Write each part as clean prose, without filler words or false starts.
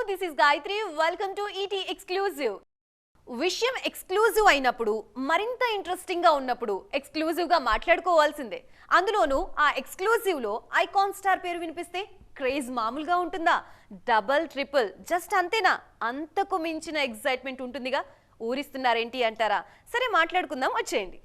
this is Gayatri. Welcome to ET Exclusive. విషయం exclusive అయినప్పుడు మరింత ఇంట్రెస్టింగ్ గా ఉన్నప్పుడు ఎక్స్క్లూజివ్ గా మాట్లాడుకోవాల్సిందే. అందులోనూ ఆ ఎక్స్క్లూజివ్ లో ఐకాన్ స్టార్ పేరు వినిపిస్తే క్రేజ్ మామూలుగా ఉంటుందా? డబుల్ ట్రిపుల్ జస్ట్ అంతేనా? అంతకు మించిన ఎక్సైట్మెంట్ ఉంటుందిగా. ఊరిస్తున్నారేంటి అంటారా? సరే మాట్లాడుకుందాం, వచ్చేయండి.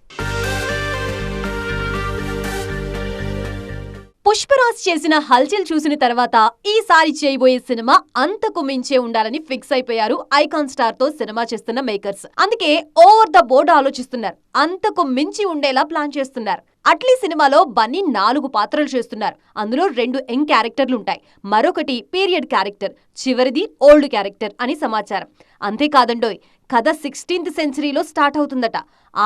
పుష్పరాజ్ చేసిన హల్చల్ చూసిన తర్వాత ఈసారి చేయబోయే సినిమా అంతకు మించే ఉండాలని ఫిక్స్ అయిపోయారు ఐకాన్ స్టార్ తో సినిమా చేస్తున్న మేకర్స్. అందుకే ఓవర్ ద బోర్డ్ ఆలోచిస్తున్నారు, అంతకు మించి ఉండేలా ప్లాన్ చేస్తున్నారు. అట్లీ సినిమాలో బన్నీ 4 పాత్రలు చేస్తున్నారు. అందులో 2 యంగ్ క్యారెక్టర్లుంటాయి, మరొకటి పీరియడ్ క్యారెక్టర్, చివరిది ఓల్డ్ క్యారెక్టర్ అని సమాచారం. అంతేకాదండోయ్, కథ 16th సెంచరీలో స్టార్ట్ అవుతుందట.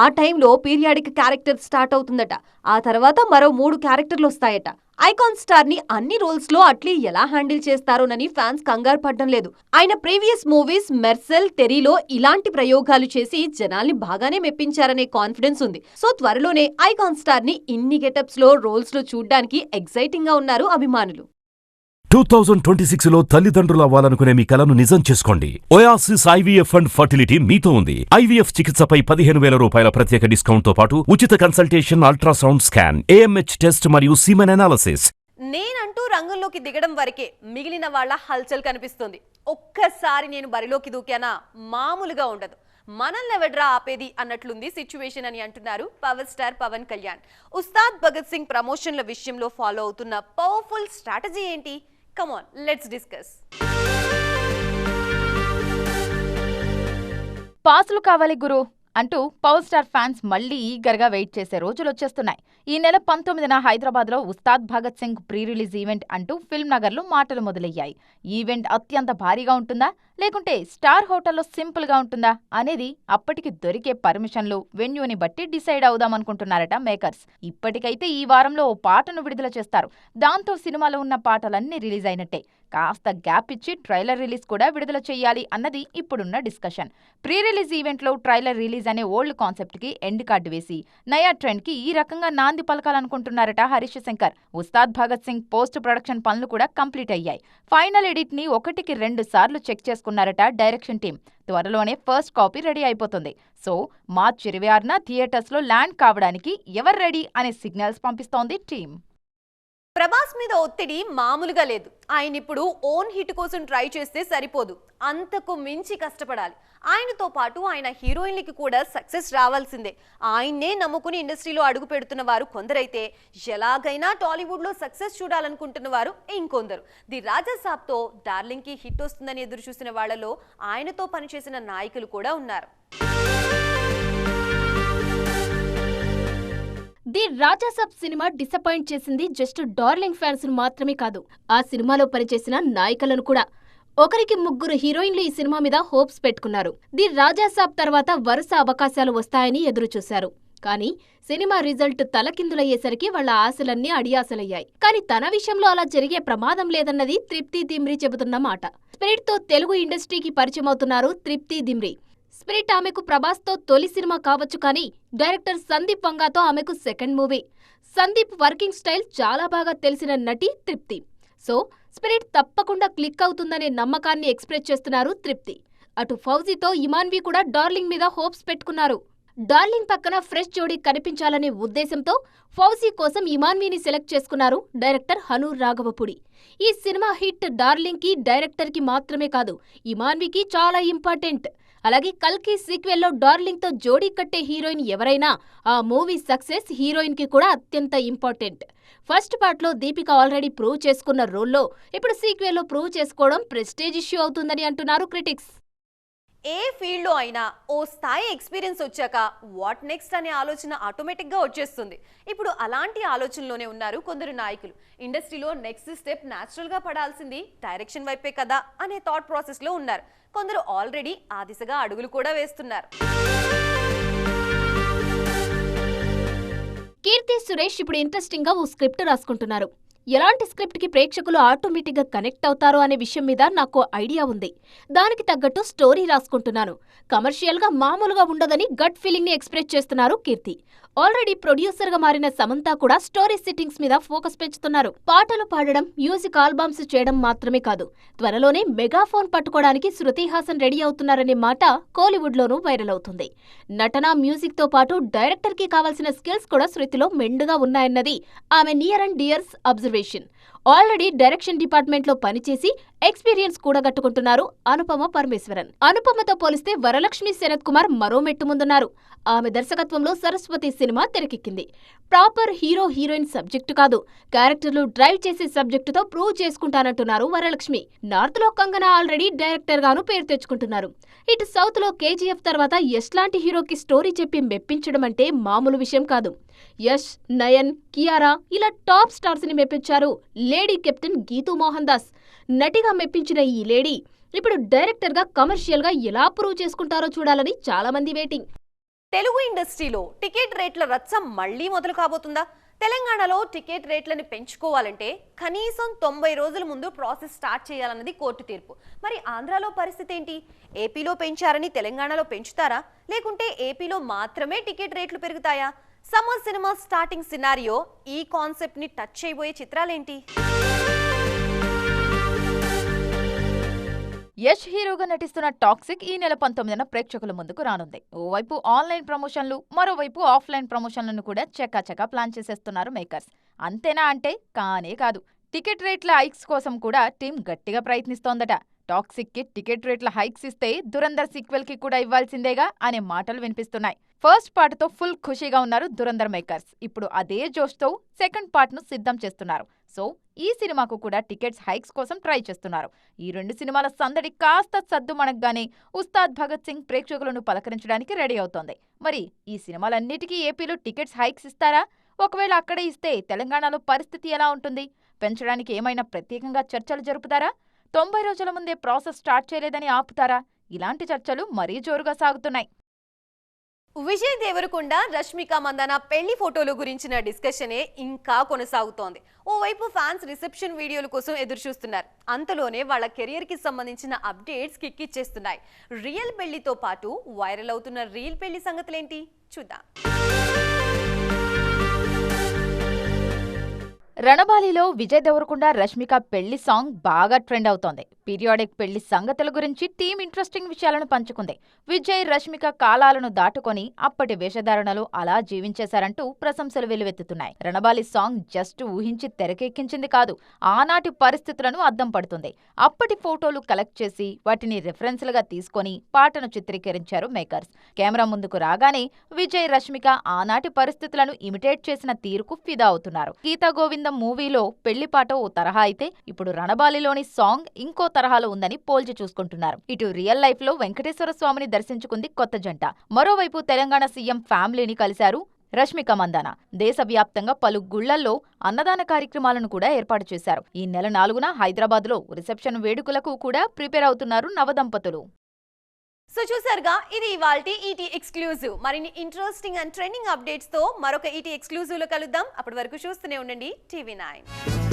ఆ టైంలో పీరియాడిక్ క్యారెక్టర్ స్టార్ట్ అవుతుందట. ఆ తర్వాత మరో 3 క్యారెక్టర్లు వస్తాయట. ఐకాన్ స్టార్ ని అన్ని రోల్స్ లో అట్లీ ఎలా హ్యాండిల్ చేస్తారోనని ఫ్యాన్స్ కంగారు పడ్డం లేదు. ఆయన ప్రీవియస్ మూవీస్ మెర్సెల్, తెరీలో ఇలాంటి ప్రయోగాలు చేసి జనాల్ని బాగానే మెప్పించారనే కాన్ఫిడెన్స్ ఉంది. సో త్వరలోనే ఐకాన్ స్టార్ ని ఇన్ని గెటప్స్ లో రోల్స్ లో చూడ్డానికి ఎక్సైటింగ్ గా ఉన్నారు అభిమానులు. 2026లో తల్లిదండ్రులు అవ్వాలనుకునే మీ కలను నిజం చేసుకోండి. ఒయాసిస్ IVF అండ్ ఫర్టిలిటీ మీతో ఉంది. IVF చికిత్సపై 15,000 రూపాయల ప్రత్యేక డిస్కౌంట్ తో పాటు ఉచిత consultation, ultrasound scan, AMH test మరియు సీమెన్ అనాలిసిస్. నేనంటూ రంగంలోకి దిగడం వరకే మిగిలిన వాళ్ళ హల్చల్ కనిపిస్తుంది. ఒక్కసారి నేను బరిలోకి దూకానా మామూలుగా ఉండదు. మనల్ని ఎవడ్రా ఆపేది అన్నట్లుంది సిచ్యువేషన్ అని అంటున్నారు పవర్ స్టార్ పవన్ కళ్యాణ్. ఉస్తాద్ భగత్ సింగ్ ప్రమోషన్ల విషయంలో ఫాలో అవుతున్న పవర్ఫుల్ స్ట్రాటజీ ఏంటి? Come on, let's discuss. పాసులు కావాలి గురు అంటూ పవర్ స్టార్ ఫ్యాన్స్ మళ్లీ ఈగర్గా వెయిట్ చేసే రోజులు వచ్చేస్తున్నాయి. ఈ నెల 19న హైదరాబాద్లో Ustaad Bhagat Singh pre release event అంటూ ఫిల్మ్ నగర్లో మాటలు మొదలయ్యాయి. ఈవెంట్ అత్యంత భారీగా ఉంటుందా లేకుంటే స్టార్ హోటల్లో సింపుల్ గా ఉంటుందా అనేది అప్పటికి దొరికే పర్మిషన్లు, వెన్యూని బట్టి డిసైడ్ అవుదామనుకుంటున్నారట మేకర్స్. ఇప్పటికైతే ఈ వారంలో ఓ పాటను విడుదల చేస్తారు. దాంతో సినిమాలో ఉన్న పాటలన్నీ రిలీజ్ అయినట్టే. కాస్త గ్యాప్ ఇచ్చి ట్రైలర్ రిలీజ్ కూడా విడుదల చెయ్యాలి అన్నది ఇప్పుడున్న డిస్కషన్. ప్రీ రిలీజ్ ఈవెంట్లో ట్రైలర్ రిలీజ్ అనే ఓల్డ్ కాన్సెప్ట్ కి ఎండ్ కార్డు వేసి నయా ట్రెండ్ కి ఈ రకంగా నాంది పలకాలనుకుంటున్నారట హరీష్ శంకర్. ఉస్తాద్ భగత్ సింగ్ పోస్ట్ ప్రొడక్షన్ పనులు కూడా కంప్లీట్ అయ్యాయి. ఫైనల్ ఎడిట్ ని 1కి 2 సార్లు చెక్ చేసుకున్నారట డైరెక్షన్ టీం. త్వరలోనే ఫస్ట్ కాపీ రెడీ అయిపోతుంది. సో మార్చ్ 26న థియేటర్స్ లో ల్యాండ్ కావడానికి ఎవరు రెడీ అనే సిగ్నల్స్ పంపిస్తోంది టీం. ప్రభాస్ మీద ఒత్తిడి మామూలుగా లేదు. ఆయన ఇప్పుడు ఓన్ హిట్ కోసం ట్రై చేస్తే సరిపోదు, అంతకు మించి కష్టపడాలి. ఆయనతో పాటు ఆయన హీరోయిన్లకి కూడా సక్సెస్ రావాల్సిందే. ఆయన్నే నమ్ముకుని ఇండస్ట్రీలో అడుగు పెడుతున్న వారు కొందరైతే, ఎలాగైనా టాలీవుడ్ లో సక్సెస్ చూడాలనుకుంటున్న వారు ఇంకొందరు. ది రాజా సాబ్ తో డార్లింగ్ కి హిట్ వస్తుందని ఎదురు చూసిన వాళ్లలో ఆయనతో పనిచేసిన నాయకులు కూడా ఉన్నారు. ది రాజాసాబ్ సినిమా డిసప్పాయింట్ చేసింది జస్ట్ డార్లింగ్ ఫ్యాన్స్ మాత్రమే కాదు, ఆ సినిమాలో పనిచేసిన నాయకులను కూడా. 1కి 3 హీరోయిన్లు ఈ సినిమా మీద హోప్స్ పెట్టుకున్నారు. ది రాజాసాబ్ తర్వాత వరుస అవకాశాలు వస్తాయని ఎదురుచూశారు. కానీ సినిమా రిజల్ట్ తలకిందులయ్యేసరికి వాళ్ల ఆశలన్నీ అడియాసలయ్యాయి. కానీ తన విషయంలో అలా జరిగే ప్రమాదం లేదన్నది తృప్తి దిమ్రీ చెబుతున్న మాట. స్పిరిట్ తో తెలుగు ఇండస్ట్రీకి పరిచయమవుతున్నారు తృప్తి దిమ్రీ. స్పిరిట్ ఆమెకు ప్రభాస్తో తొలి సినిమా కావచ్చు, కానీ డైరెక్టర్ సందీప్ వంగాతో ఆమెకు second movie. Sandeep working style చాలా బాగా తెలిసిన నటి తృప్తి. సో స్పిరిట్ తప్పకుండా క్లిక్ అవుతుందనే నమ్మకాన్ని ఎక్స్ప్రెస్ చేస్తున్నారు తృప్తి. అటు ఫౌజీతో ఇమాన్వి కూడా డార్లింగ్ మీద హోప్స్ పెట్టుకున్నారు. డార్లింగ్ పక్కన ఫ్రెష్ జోడీ కనిపించాలనే ఉద్దేశంతో ఫౌజీ కోసం ఇమాన్విని సెలెక్ట్ చేసుకున్నారు డైరెక్టర్ హనూర్ రాఘవపుడి. ఈ సినిమా హిట్ డార్లింగ్ కి, డైరెక్టర్ కి మాత్రమే కాదు, ఇమాన్వికి చాలా ఇంపార్టెంట్. అలాగే కల్కి సీక్వెల్లో డార్లింగ్ తో జోడీ కట్టే హీరోయిన్ ఎవరైనా ఆ మూవీ సక్సెస్ హీరోయిన్ కి కూడా అత్యంత ఇంపార్టెంట్. ఫస్ట్ పార్ట్ లో దీపిక ఆల్రెడీ ప్రూవ్ చేసుకున్న రోల్లో ఇప్పుడు సీక్వెల్లో ప్రూవ్ చేసుకోవడం ప్రెస్టేజ్ ఇష్యూ అవుతుందని అంటున్నారు క్రిటిక్స్. ఏ ఫీల్డ్ లో అయినా ఓ స్థాయి ఎక్స్పీరియన్స్ వచ్చాక వాట్ నెక్స్ట్ అనే ఆలోచన ఆటోమేటిక్ గా వచ్చేస్తుంది. ఇప్పుడు అలాంటి ఆలోచనలోనే ఉన్నారు కొందరు నాయకులు. ఇండస్ట్రీలో నెక్స్ట్ స్టెప్ న్యాచురల్ గా పడాల్సింది డైరెక్షన్ వైపే కదా అనే థాట్ ప్రాసెస్ లో ఉన్నారు. కొందరు ఆల్రెడీ ఆ దిశగా అడుగులు కూడా వేస్తున్నారు. కీర్తి సురేష్ ఇప్పుడు ఇంట్రెస్టింగ్ గా ఓ స్క్రిప్ట్ రాసుకుంటున్నారు. ఎలాంటి స్క్రిప్ట్ కి ప్రేక్షకులు ఆటోమేటిక్ గా కనెక్ట్ అవుతారో అనే విషయం మీద నాకు ఐడియా ఉంది. దానికి తగ్గట్టు స్టోరీ రాసుకుంటున్నాను. కమర్షియల్ గా మామూలుగా ఉండదని గట్ ఫీలింగ్ ని ఎక్స్ప్రెస్ చేస్తున్నారు కీర్తి. ఆల్రెడీ ప్రొడ్యూసర్ గా మారిన సమంత కూడా స్టోరీ సిట్టింగ్స్ మీద ఫోకస్ పెంచుతున్నారు. పాటలు పాడడం, మ్యూజిక్ ఆల్బమ్స్ చేయడం మాత్రమే కాదు, త్వరలోనే మెగాఫోన్ పట్టుకోవడానికి శృతి హాసన్ రెడీ అవుతున్నారనే మాట కోలీవుడ్ లోనూ వైరల్ అవుతుంది. నటన, మ్యూజిక్ తో పాటు డైరెక్టర్ కి కావాల్సిన స్కిల్స్ కూడా శృతిలో మెండుగా ఉన్నాయన్నది ఆమె near and dear's observation. Already direction department లో పనిచేసి ఎక్స్పీరియన్స్ కూడగట్టుకుంటున్నారు అనుపమ పరమేశ్వరన్. అనుపమతో పోలిస్తే వరలక్ష్మి శరత్ కుమార్ మరో మెట్టు ముందున్నారు. ఆమె దర్శకత్వంలో సరస్వతి సినిమా తెరకెక్కింది. ప్రాపర్ హీరో హీరోయిన్ సబ్జెక్టు కాదు, క్యారెక్టర్లు డ్రైవ్ చేసే సబ్జెక్టుతో ప్రూవ్ చేసుకుంటానంటున్నారు వరలక్ష్మి. నార్త్ లో కంగనా ఆల్రెడీ డైరెక్టర్ గాను పేరు తెచ్చుకుంటున్నారు. ఇటు సౌత్ లో కేజీఎఫ్ తర్వాత యష్ లాంటి హీరోకి స్టోరీ చెప్పి మెప్పించడం అంటే మామూలు విషయం కాదు. యష్, నయన్, కియారా ఇలా టాప్ స్టార్స్ ని మెప్పించారు లేడీ కెప్టెన్ గీతూ మోహన్ దాస్. నటిగా మెప్పించిన ఈ లేడీ ఇప్పుడు డైరెక్టర్ గా కమర్షియల్ గా ఎలా ప్రూవ్ చేసుకుంటారో చూడాలని చాలా మంది వెయిటింగ్. తెలుగు ఇండస్ట్రీలో టికెట్ రేట్ల రచ్చ మళ్లీ మొదలు కాబోతుందా? తెలంగాణలో టికెట్ రేట్లను పెంచుకోవాలంటే కనీసం 90 రోజుల ముందు ప్రాసెస్ స్టార్ట్ చేయాలన్నది కోర్టు తీర్పు. మరి ఆంధ్రాలో పరిస్థితి ఏంటి? ఏపీలో పెంచారని తెలంగాణలో పెంచుతారా, లేకుంటే ఏపీలో మాత్రమే టికెట్ రేట్లు పెరుగుతాయా? సమ్మర్ సినిమా స్టార్టింగ్ సినారియో ఈ కాన్సెప్ట్ ని టచ్ చేయబోయే చిత్రాలేంటి? యష్ హీరోగా నటిస్తున్న టాక్సిక్ ఈ నెల 19న ప్రేక్షకుల ముందుకు రానుంది. ఓవైపు ఆన్లైన్ ప్రమోషన్లు, మరోవైపు ఆఫ్లైన్ ప్రమోషన్లను కూడా చకాచకా ప్లాన్ చేసేస్తున్నారు మేకర్స్. అంతేనా అంటే కానే కాదు, టికెట్ రేట్ల హైక్స్ కోసం కూడా టీం గట్టిగా ప్రయత్నిస్తోందట. టాక్సిక్ కి టికెట్ రేట్ల హైక్స్ ఇస్తే దురందర్ సీక్వెల్ కి కూడా ఇవ్వాల్సిందేగా అనే మాటలు వినిపిస్తున్నాయి. ఫస్ట్ పార్ట్ తో ఫుల్ ఖుషీగా ఉన్నారు దురందర్ మేకర్స్. ఇప్పుడు అదే జోష్తో సెకండ్ పార్ట్ ను సిద్ధం చేస్తున్నారు. సో ఈ సినిమాకు కూడా టికెట్స్ హైక్స్ కోసం ట్రై చేస్తున్నారు. ఈ 2 సినిమాల సందడి కాస్త సద్దుమణగ్గానే ఉస్తాద్ భగత్ సింగ్ ప్రేక్షకులను పలకరించడానికి రెడీ అవుతోంది. మరి ఈ సినిమాలన్నిటికీ ఏపీలో టికెట్స్ హైక్స్ ఇస్తారా? ఒకవేళ అక్కడే ఇస్తే తెలంగాణలో పరిస్థితి ఎలా ఉంటుంది? పెంచడానికి ఏమైనా ప్రత్యేకంగా చర్చలు జరుపుతారా? 90 రోజుల ముందే ప్రాసెస్ స్టార్ట్ చేయలేదని ఆపుతారా? ఇలాంటి చర్చలు మరీ జోరుగా సాగుతున్నాయి. విజయ్ దేవరకొండ, రష్మిక మందాన పెళ్లి ఫోటోల గురించిన డిస్కషనే ఇంకా కొనసాగుతోంది. ఓవైపు ఫ్యాన్స్ రిసెప్షన్ వీడియోల కోసం ఎదురు చూస్తున్నారు. అంతలోనే వాళ్ళ కెరియర్ కి సంబంధించిన అప్డేట్స్ కిక్కిచ్చేస్తున్నాయి. రియల్ పెళ్లితో పాటు వైరల్ అవుతున్న రీల్ పెళ్లి సంగతులేంటి చూద్దాం. రణబాలిలో విజయ్ దేవరకొండ, రష్మిక పెళ్లి సాంగ్ బాగా ట్రెండ్ అవుతోంది. పీరియాడిక్ పెళ్లి సంగతుల గురించి టీం ఇంట్రెస్టింగ్ విషయాలను పంచుకుంది. విజయ్, రష్మిక కాలాలను దాటుకొని అప్పటి వేషధారణలో అలా జీవించేశారంటూ ప్రశంసలు వెల్లువెత్తుతున్నాయి. రణబాలి సాంగ్ జస్ట్ ఊహించి తెరకెక్కించింది కాదు, ఆనాటి పరిస్థితులను అద్దం పడుతుంది. అప్పటి ఫోటోలు కలెక్ట్ చేసి వాటిని రిఫరెన్స్లుగా తీసుకొని పాటను చిత్రీకరించారు మేకర్స్. కెమెరా ముందుకు రాగానే విజయ్, రష్మిక ఆనాటి పరిస్థితులను ఇమిటేట్ చేసిన తీరుకు ఫిదా అవుతున్నారు. గీతా గోవిందం మూవీలో పెళ్లి పాట ఓ తరహా అయితే ఇప్పుడు రణబాలిలోని సాంగ్ ఇంకో తరహాలో ఉందని పోల్చి చూసుకుంటున్నారు. ఇటు రియల్ లైఫ్ లో వెంకటేశ్వర స్వామిని దర్శించుకుంది కొత్త జంట. మరోవైపు తెలంగాణ సీఎం ఫ్యామిలీని కలిశారు రష్మిక మందాన. దేశవ్యాప్తంగా పలు గుళ్లల్లో అన్నదాన కార్యక్రమాలను కూడా ఏర్పాటు చేశారు. ఈ నెల 4న హైదరాబాద్ లో రిసెప్షన్ వేడుకలకు కూడా ప్రిపేర్ అవుతున్నారు నవదంపతులు. సో చూసారుగా, ఇది ఇవాల్టి ఈటీ ఎక్స్క్లూజివ్. మరిన్ని ఇంట్రెస్టింగ్ అండ్ ట్రెండింగ్ అప్డేట్స్ తో మరొక ఈటీ ఎక్స్క్లూజివ్ లో కలుద్దాం. అప్పటి వరకు చూస్తూనే ఉండండి టీవీ9.